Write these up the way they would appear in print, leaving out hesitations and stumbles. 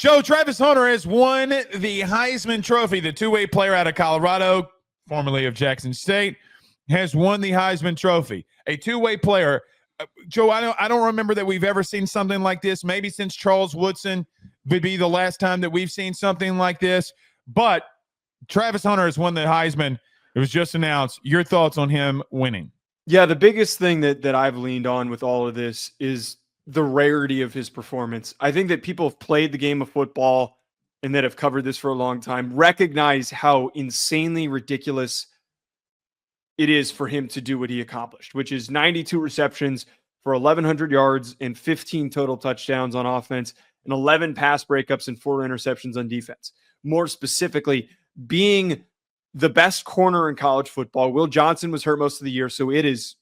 Joe, Travis Hunter has won the Heisman Trophy. The two-way player out of Colorado, formerly of Jackson State, has won the Heisman Trophy. A two-way player. Joe, I don't remember that we've ever seen something like this. Maybe since Charles Woodson would be the last time that we've seen something like this. But Travis Hunter has won the Heisman. It was just announced. Your thoughts on him winning? Yeah, the biggest thing that I've leaned on with all of this is the rarity of his performance. I think that people have played the game of football and that have covered this for a long time recognize how insanely ridiculous it is for him to do what he accomplished, which is 92 receptions for 1,100 yards and 15 total touchdowns on offense and 11 pass breakups and 4 interceptions on defense. More specifically, being the best corner in college football. Will Johnson was hurt most of the year, so it is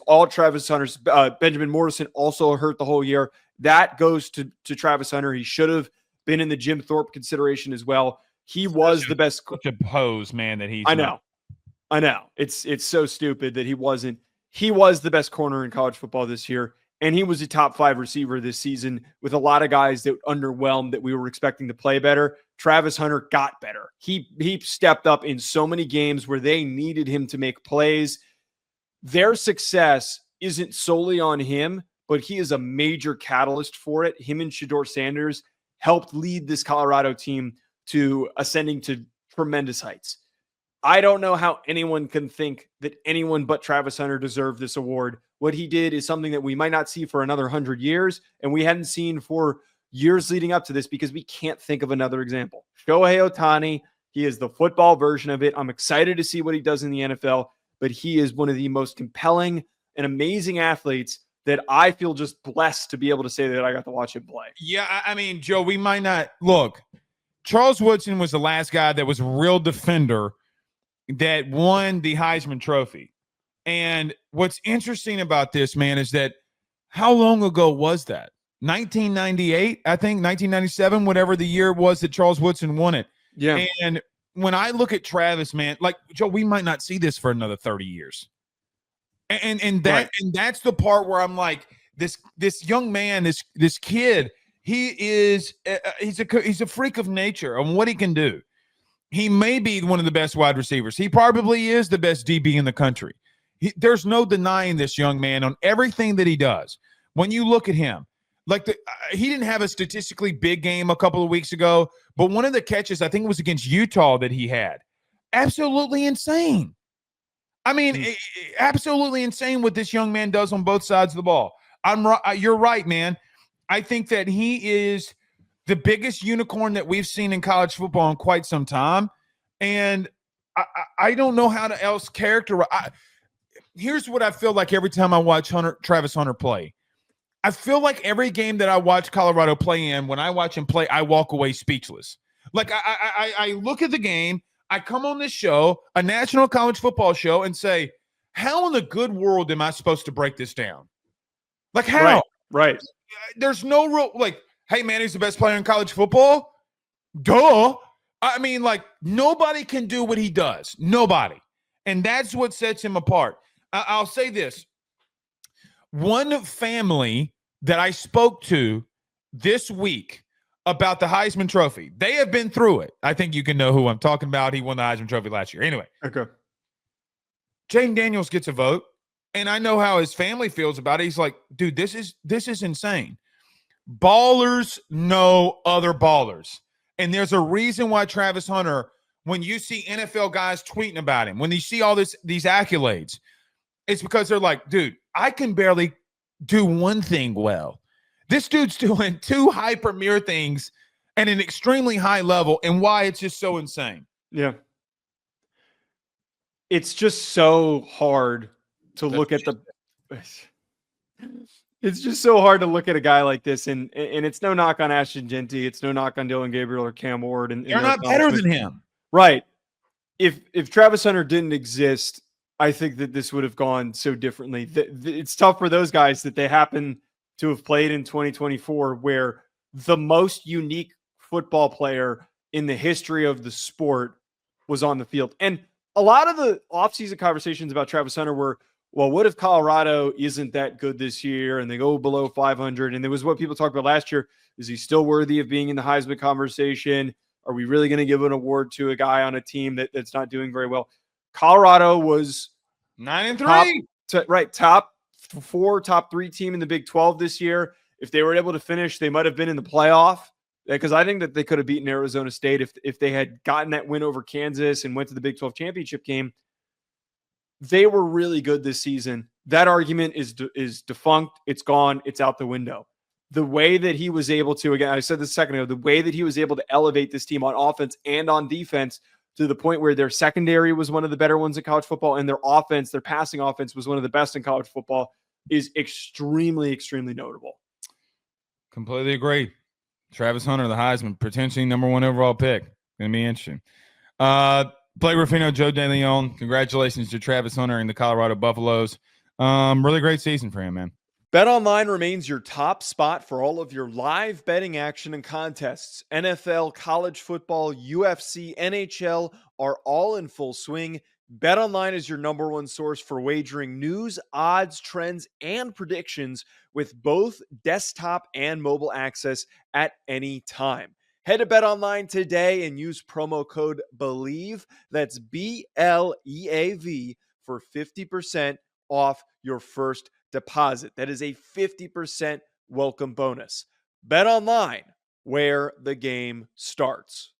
all Travis Hunter's. Benjamin Morrison also hurt the whole year. That goes to Travis Hunter. He should have been in the Jim Thorpe consideration as well. He was the best. Such a pose, man, that he's I know. It's so stupid that he wasn't. He was the best corner in college football this year, and he was a top 5 receiver this season with a lot of guys that underwhelmed that we were expecting to play better. Travis Hunter got better. He stepped up in so many games where they needed him to make plays. Their success isn't solely on him, but he is a major catalyst for it. Him and Shedeur Sanders helped lead this Colorado team to ascending to tremendous heights. I don't know how anyone can think that anyone but Travis Hunter deserved this award. What he did is something that we might not see for another 100 years, and we hadn't seen for years leading up to this because we can't think of another example. Shohei Ohtani, he is the football version of it. I'm excited to see what he does in the NFL, but he is one of the most compelling and amazing athletes that I feel just blessed to be able to say that I got to watch him play. Yeah, I mean, Joe, we might not – look, Charles Woodson was the last guy that was a real defender that won the Heisman Trophy. And what's interesting about this, man, is that how long ago was that? 1998, I think, 1997, whatever the year was that Charles Woodson won it. Yeah. And when I look at Travis, man, like, Joe, we might not see this for another 30 years. And that's the part where I'm like, this young man, this kid, he's a freak of nature on what he can do. He may be one of the best wide receivers. He probably is the best DB in the country. There's no denying this young man on everything that he does. When you look at him, like he didn't have a statistically big game a couple of weeks ago, but one of the catches, I think it was against Utah that he had. Absolutely insane. I mean, absolutely insane what this young man does on both sides of the ball. You're right, man. I think that he is the biggest unicorn that we've seen in college football in quite some time. And I don't know how to else characterize. Here's what I feel like every time I watch Travis Hunter play. I feel like every game that I watch Colorado play in, when I watch him play, I walk away speechless. Like I look at the game, I come on this show, a national college football show, and say, how in the good world am I supposed to break this down? Like how? Right. There's no real, like, hey, man, he's the best player in college football? Duh. I mean, like, nobody can do what he does. Nobody. And that's what sets him apart. I'll say this. One family that I spoke to this week about the Heisman Trophy, they have been through it. I think you can know who I'm talking about. He won the Heisman Trophy last year. Anyway. Okay. Jaden Daniels gets a vote, and I know how his family feels about it. He's like, dude, this is insane. Ballers know other ballers. And there's a reason why Travis Hunter, when you see NFL guys tweeting about him, when you see all these accolades, it's because they're like, dude, I can barely do one thing well. This dude's doing 2 high premier things at an extremely high level, and why it's just so insane. Yeah. It's just so hard to look at it's just so hard to look at a guy like this, and it's no knock on Ashton Genty, it's no knock on Dylan Gabriel or Cam Ward. And they're not better than him. Right. If Travis Hunter didn't exist, I think that this would have gone so differently. It's tough for those guys that they happen to have played in 2024, where the most unique football player in the history of the sport was on the field. And a lot of the offseason conversations about Travis Hunter were, well, what if Colorado isn't that good this year and they go below 500? And it was what people talked about last year. Is he still worthy of being in the Heisman conversation? Are we really going to give an award to a guy on a team that's not doing very well? Colorado was 9-3. Top 4, top 3 team in the Big 12 this year. If they were able to finish, they might have been in the playoff, because I think that they could have beaten Arizona State if they had gotten that win over Kansas and went to the Big 12 championship game. They were really good this season. That argument is defunct. It's gone. It's out the window. The way that he was able to, again, I said this a second ago, the way that he was able to elevate this team on offense and on defense to the point where their secondary was one of the better ones in college football, and their offense, their passing offense, was one of the best in college football, is extremely, extremely notable. Completely agree. Travis Hunter, the Heisman, potentially number 1 overall pick. Going to be interesting. Blake Ruffino, Joe Deleone, congratulations to Travis Hunter and the Colorado Buffaloes. Really great season for him, man. BetOnline remains your top spot for all of your live betting action and contests. NFL, college football, UFC, NHL are all in full swing. BetOnline is your number 1 source for wagering news, odds, trends, and predictions with both desktop and mobile access at any time. Head to BetOnline today and use promo code BELIEVE, that's BLEAV, for 50% off your first deposit. That is a 50% welcome bonus. BetOnline, where the game starts.